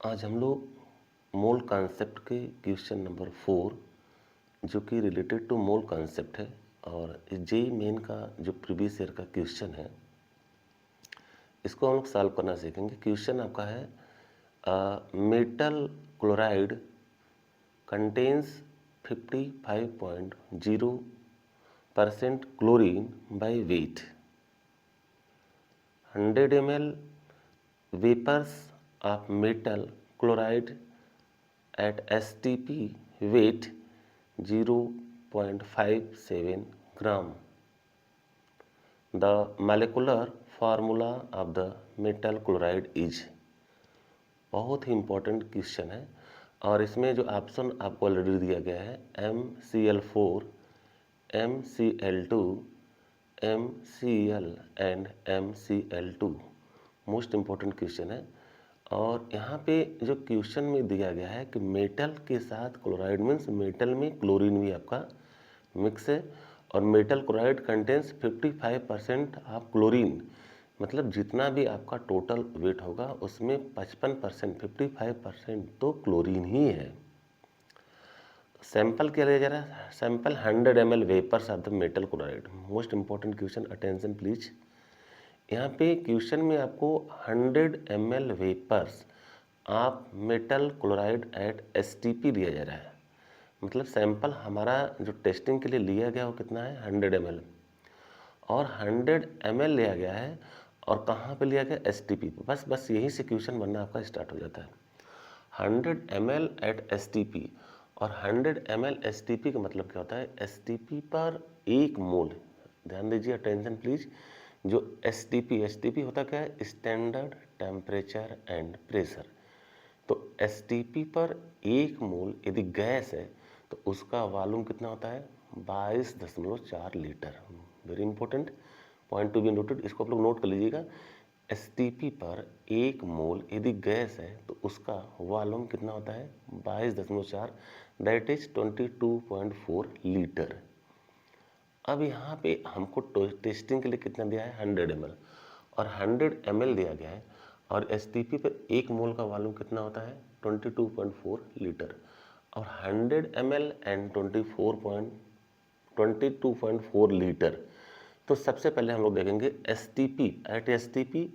आज हम लोग मोल कॉन्सेप्ट के क्वेश्चन नंबर 4 जो कि रिलेटेड टू मोल कॉन्सेप्ट है और जेई मेन का जो प्रीवियस ईयर का क्वेश्चन है इसको हम लोग सॉल्व करना सीखेंगे। क्वेश्चन आपका है metal chloride contains 55.0% chlorine by weight 100 ml vapors of metal chloride at STP weight 0.57 gram. The molecular formula of the metal chloride is। बहुत ही इम्पोर्टेंट क्वेश्चन है और इसमें जो ऑप्शन आपको ऑलरेडी दिया गया है MCl4, MCl2, MCl and MCl2 most important question है। और यहाँ पे जो क्वेश्चन में दिया गया है कि मेटल के साथ क्लोराइड मीन्स मेटल में क्लोरीन भी आपका मिक्स है और metal chloride contains 55% of chlorine, मतलब जितना भी आपका टोटल वेट होगा उसमें 55% 55% तो क्लोरीन ही है। सैंपल क्या लिया जा रहा है? Sample 100 ml vapours of the metal chloride. Most important question, attention please. यहाँ पे क्वेश्चन में आपको 100 ml vapours of metal chloride at STP दिया जा रहा है। मतलब सैंपल हमारा जो टेस्टिंग के लिए लिया गया वो कितना है? 100 ml और 100 ml लिया गया है और कहाँ पे लिया गया? STP पे। बस यही से क्वेश्चन बनना आपका स्टार्ट हो जाता है। 100 ml एट STP और 100 ml STP का मतलब क्या होता है? STP पर 1 मोल, ध्यान दीजिए, अटेंशन प्लीज। जो STP होता क्या है? Standard temperature and pressure. तो STP पर 1 मोल यदि गैस है तो उसका वॉल्यूम कितना होता है? 22.4 litre. Very important point to be noted, इसको आप लोग नोट कर लीजिएगा। STP पर 1 मोल यदि गैस है तो उसका वॉल्यूम कितना होता है? 22.4, दैट इज 22.4 लीटर। अब यहाँ पे हमको टेस्टिंग के लिए कितना दिया है? 100 ml और 100 ml दिया गया है और STP पर 1 मोल का वॉल्यूम कितना होता है? 22.4 लीटर। और 100 ml एंड 22.4 लीटर। तो सबसे पहले हम लोग देखेंगे STP at STP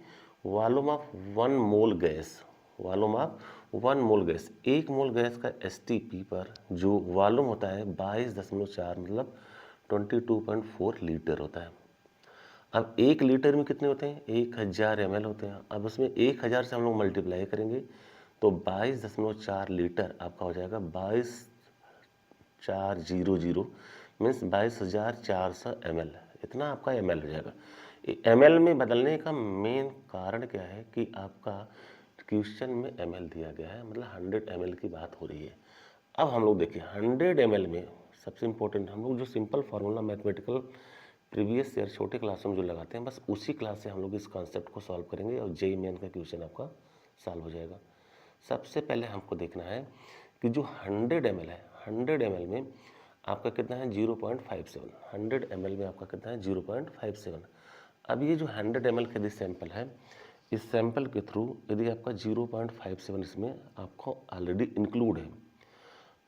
volume of 1 mole gas, volume of 1 mole gas, 1 mole gas का STP पर जो वॉल्यूम होता है 22.4 मतलब 22.4 लीटर होता है। अब 1 लीटर में कितने होते हैं? 1000 ml होते हैं। अब उसमें 1000 से हम लोग मल्टीप्लाई करेंगे तो 22.4 लीटर आपका हो जाएगा 22,400 मीन्स 22,400 ml। इतना आपका ml हो जाएगा। ml में बदलने का मेन कारण क्या है कि आपका क्वेश्चन में ml दिया गया है, मतलब 100 ml की बात हो रही है। अब हम लोग देखिए 100 ml में सबसे इम्पोर्टेंट हम लोग जो simple formula mathematical previous year छोटे क्लासों में जो लगाते हैं बस उसी क्लास से हम लोग इस कॉन्सेप्ट को सॉल्व करेंगे और जेईई मेन का क्वेश्चन आपका सॉल्व हो जाएगा। सबसे पहले हमको देखना है कि जो 100 ml है, 100 ml में आपका कितना है? 0.57। 100 ml में आपका कितना है? 0.57। अब ये जो 100 ml का यदि सैंपल है, इस सैंपल के थ्रू यदि आपका 0.57 इसमें आपको ऑलरेडी इंक्लूड है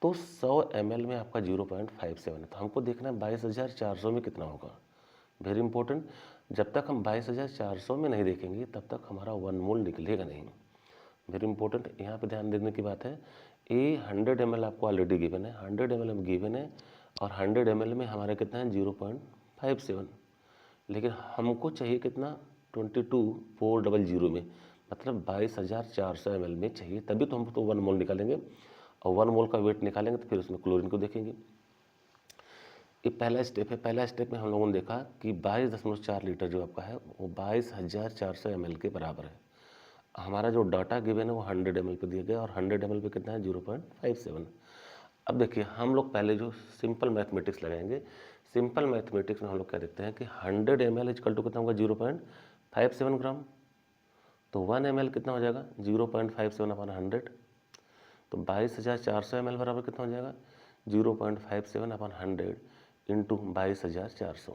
तो 100 ml में आपका 0.57 है। तो हमको देखना है 22,400 में कितना होगा। वेरी इंपॉर्टेंट, जब तक हम 22,400 में नहीं देखेंगे तब तक हमारा 1 मोल निकलेगा नहीं। वेरी इंपॉर्टेंट, यहाँ पे ध्यान देने की बात है। 100 ml आपको ऑलरेडी गिवन है, 100 ml में गिवन है और 100 ml में हमारा कितना है? 0.57। लेकिन हमको चाहिए कितना? 22,400 में, मतलब 22,400 ml में चाहिए, तभी तो हम तो 1 मोल निकालेंगे और 1 मोल का वेट निकालेंगे तो फिर उसमें क्लोरीन को देखेंगे। ये पहला स्टेप है। पहला स्टेप में हम लोगों ने देखा कि 22.4 लीटर जो आपका है वो 22,400 ml के बराबर है। हमारा जो डाटा गिवन है वो 100 ml पे दिया गया और 100 ml पे कितना है? 0.57। अब देखिए हम लोग पहले जो सिंपल मैथमेटिक्स लगाएंगे, सिंपल मैथमेटिक्स में हम लोग क्या देखते हैं कि 100 ml इक्वल टू कितना होगा? 0.57 ग्राम। तो 1 ml कितना हो जाएगा? 0.57 अपॉन 100। तो 22,400 ml बराबर कितना हो जाएगा? 0.57 अपॉन 100 इंटू 22,400,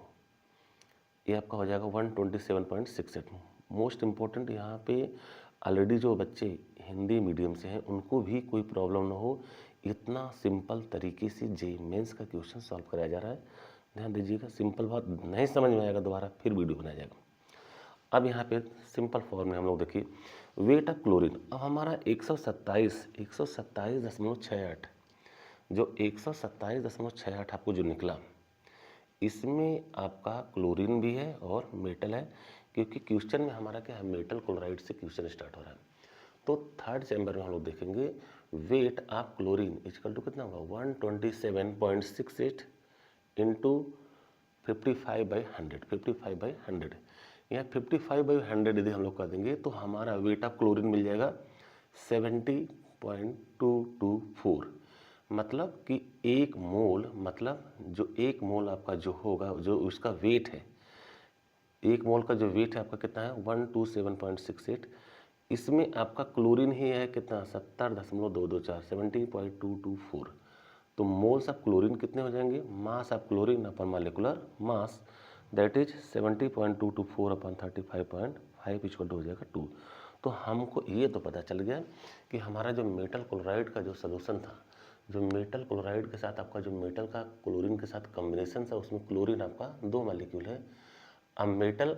ये आपका हो जाएगा 127.68। मोस्ट इम्पोर्टेंट यहाँ पे ऑलरेडी जो बच्चे हिंदी मीडियम से हैं उनको भी कोई प्रॉब्लम ना हो, इतना सिंपल तरीके से जेईई मेंस का क्वेश्चन सॉल्व कराया जा रहा है। ध्यान दीजिएगा, सिंपल बात नहीं समझ में आएगा दोबारा फिर वीडियो बनाया जाएगा। अब यहाँ पे सिंपल फॉर्म में हम लोग देखिए वेट ऑफ क्लोरीन। अब हमारा 127.68 जो 127.68 आपको जो निकला, इसमें आपका क्लोरीन भी है और मेटल है, क्योंकि क्वेश्चन में हमारा क्या है, मेटल क्लोराइड से क्वेश्चन स्टार्ट हो रहा है। तो थर्ड चैम्बर में हम लोग देखेंगे weight of chlorine equal to कितना होगा 127.68 इंटू 55/100। 55/100 यहाँ 55/100 यदि हम लोग कर देंगे तो हमारा वेट ऑफ क्लोरीन मिल जाएगा 70.224। मतलब कि एक मोल, मतलब जो एक मोल आपका जो होगा, जो उसका वेट है, एक मोल का जो वेट है आपका कितना है 127.68। इसमें आपका क्लोरीन ही है कितना 70.224, 70.224। तो मोल्स ऑफ क्लोरीन कितने हो जाएंगे, mass of chlorine upon molecular mass that is 70.224 upon 35.5 equal हो जाएगा 2। तो हमको ये तो पता चल गया कि हमारा जो मेटल क्लोराइड का जो सोल्यूशन था, जो मेटल क्लोराइड के साथ आपका जो मेटल का क्लोरीन के साथ कॉम्बिनेशन था, उसमें क्लोरीन आपका 2 मॉलिक्यूल है। अब मेटल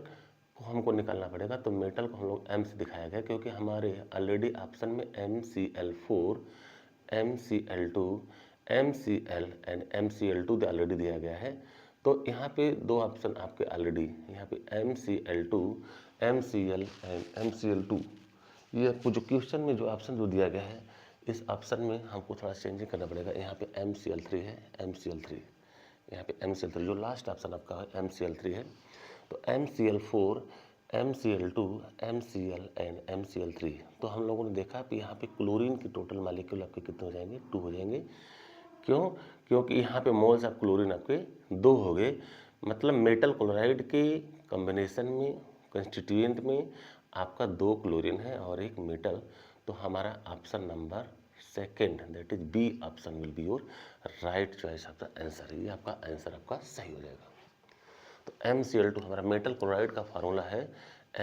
को हमको निकालना पड़ेगा, तो मेटल को हम लोग M से दिखाया गया, क्योंकि हमारे ऑलरेडी ऑप्शन में MCl4, MCl2, MCl and MCl2 already दिया गया है। तो यहाँ पे दो ऑप्शन आपके ऑलरेडी, यहाँ पे MCl2, MCl एंड MCl2, ये आपको जो क्वेश्चन में जो ऑप्शन जो दिया गया है, इस ऑप्शन में हमको थोड़ा चेंजिंग करना पड़ेगा। यहाँ पे MCl3 है, MCl3, यहाँ पे MCl3 जो लास्ट ऑप्शन आपका है MCl3 है। तो MCl4, MCl2, MCl and MCl3। तो हम लोगों ने देखा कि यहाँ पे क्लोरीन की टोटल मॉलिक्यूल आपके कितने हो जाएंगे, 2 हो जाएंगे। क्यों, क्योंकि यहाँ पे मोल्स ऑफ क्लोरीन आपके 2 हो गए। मतलब मेटल क्लोराइड के कॉम्बिनेशन में, कंस्टिट्यूएंट में आपका 2 क्लोरीन है और 1 मेटल। तो हमारा option number second that is B option will be your right choice of the answer. ये आपका आंसर आपका सही हो जाएगा। तो MCl2 हमारा मेटल क्लोराइड का फार्मूला है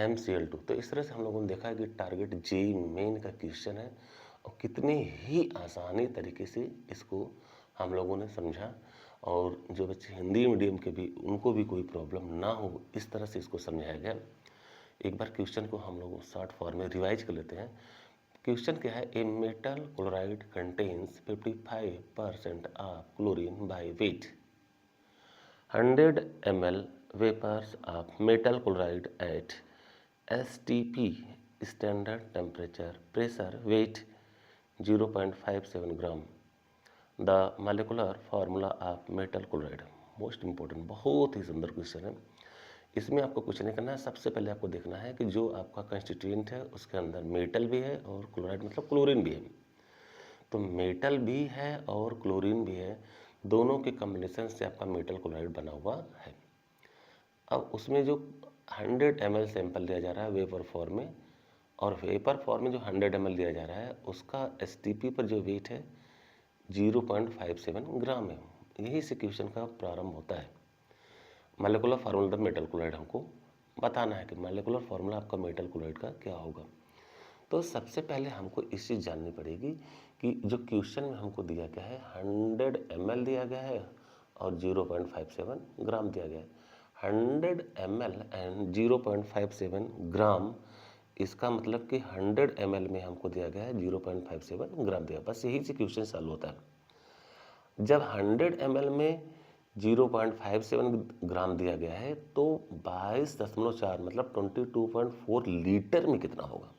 MCl2। तो इस तरह से हम लोगों ने देखा है कि टारगेट जेईई मेन का क्वेश्चन है और कितने ही आसानी तरीके से इसको हम लोगों ने समझा। और जो बच्चे हिंदी मीडियम के भी, उनको भी कोई प्रॉब्लम ना हो, इस तरह से इसको समझाया गया। एक बार क्वेश्चन को हम लोग शॉर्ट फॉर्म में रिवाइज कर लेते हैं। क्वेश्चन क्या है, a metal chloride contains 55% of chlorine by weight, 100 ml vapors of metal chloride at STP standard temperature, pressure, weight 0.57 gram. The molecular formula of metal chloride. Most important, बहुत ही सुंदर question है। इसमें आपको कुछ नहीं करना है, सबसे पहले आपको देखना है कि जो आपका कंस्टिट्यूएंट है उसके अंदर मेटल भी है और क्लोराइड मतलब क्लोरीन भी है। तो मेटल भी है और क्लोरीन भी है, दोनों के कॉम्बिनेशन से आपका मेटल क्लोराइड बना हुआ है। अब उसमें जो 100 ml सैंपल लिया जा रहा है वेपर फॉर्म में, और वेपर फॉर्म में जो 100 ml लिया जा रहा है उसका STP पर जो वेट है 0.57 ग्राम है। यही से क्वेश्चन का प्रारंभ होता है। मॉलिक्यूलर फार्मूला मेटल क्लोराइड हमको बताना है कि मॉलिक्यूलर फार्मूला आपका मेटल क्लोराइड का क्या होगा। तो सबसे पहले हमको इस चीज़ जाननी पड़ेगी कि जो क्वेश्चन में हमको दिया गया है 100 ml दिया गया है और 0.57 ग्राम दिया गया है। 100 ml एंड 0.57 ग्राम, इसका मतलब कि 100 ml में हमको दिया गया है 0.57 ग्राम दिया। बस यही से क्वेश्चन सॉल्व होता है। जब 100 ml में 0.57 ग्राम दिया गया है तो 22.4 मतलब 22.4 लीटर में कितना होगा,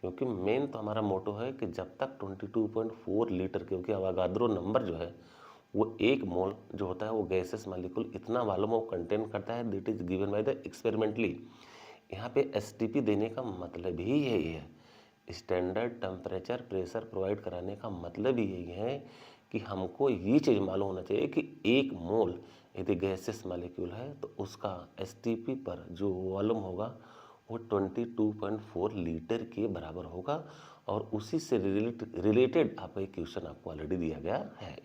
क्योंकि मेन तो हमारा मोटो है कि जब तक 22.4 लीटर, क्योंकि अवागाद्रो नंबर जो है वो 1 मोल जो होता है वो गैसेस मॉलिक्यूल इतना वालों वो कंटेन करता है, that is given by the experimentally. यहाँ पे STP देने का मतलब ही यही है, स्टैंडर्ड टेम्परेचर प्रेशर प्रोवाइड कराने का मतलब ही यही है कि हमको ये चीज़ मालूम होना चाहिए कि 1 मोल यदि गैसेस मॉलिक्यूल है तो उसका STP पर जो वॉल्यूम होगा वो 22.4 लीटर के बराबर होगा। और उसी से रिलेटेड आपका एक क्वेश्चन आपको ऑलरेडी दिया गया है।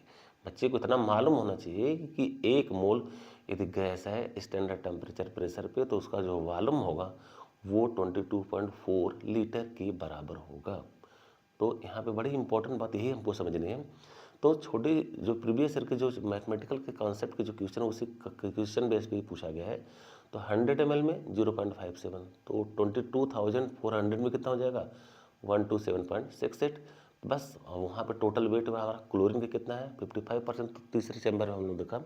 बच्चे को इतना मालूम होना चाहिए कि 1 मोल यदि गैस है स्टैंडर्ड टेम्परेचर प्रेशर पे तो उसका जो वॉल्यूम होगा वो 22.4 लीटर के बराबर होगा। तो यहाँ पे बड़ी इंपॉर्टेंट बात यही हमको समझनी है। तो छोटे जो प्रीवियस ईयर के जो मैथमेटिकल के कॉन्सेप्ट के जो क्वेश्चन है उसी क्वेश्चन बेस पे ही पूछा गया है। तो 100 ml में 0.57, तो 22,400 में कितना हो जाएगा 127.68। बस वहाँ पे टोटल वेट हमारा क्लोरीन का कितना है 55%। तो तीसरे चैम्बर में हम लोग देखा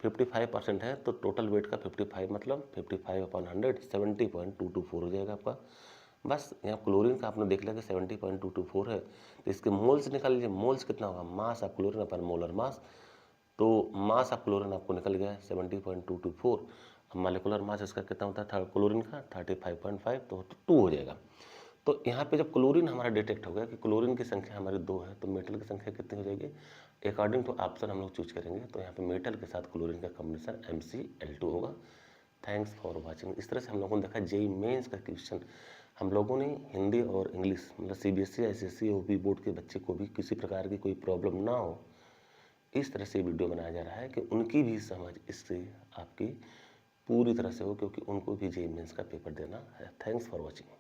55% है, तो टोटल वेट का 55 मतलब 55/100 70.224 हो जाएगा आपका। बस यहाँ क्लोरीन का आपने देख लिया कि 70.224 है, तो इसके मोल्स निकाल लीजिए। मोल्स कितना होगा mass of chlorine upon molar mass, तो मास ऑफ क्लोरीन आपको निकल गया 70.224। अब मालिकुलर मास इसका कितना होता है क्लोरीन का 35.5, तो 2 हो जाएगा। तो यहाँ पे जब क्लोरीन हमारा डिटेक्ट हो गया कि क्लोरीन की संख्या हमारी 2 है, तो मेटल की संख्या कितनी हो जाएगी अकॉर्डिंग टू ऑप्शन हम लोग चूज करेंगे। तो यहाँ पे मेटल के साथ क्लोरीन का कॉम्बिनेशन McL2 होगा। Thanks for watching. इस तरह से हम लोगों ने देखा जेईई मेंस का क्वेश्चन हम लोगों ने हिंदी और इंग्लिश मतलब CBSE SSC OP बोर्ड के बच्चे को भी किसी प्रकार की कोई प्रॉब्लम ना हो, इस तरह से वीडियो बनाया जा रहा है कि उनकी भी समझ इससे आपकी पूरी तरह से हो, क्योंकि उनको भी जेईई मेंस का पेपर देना है। Thanks for watching.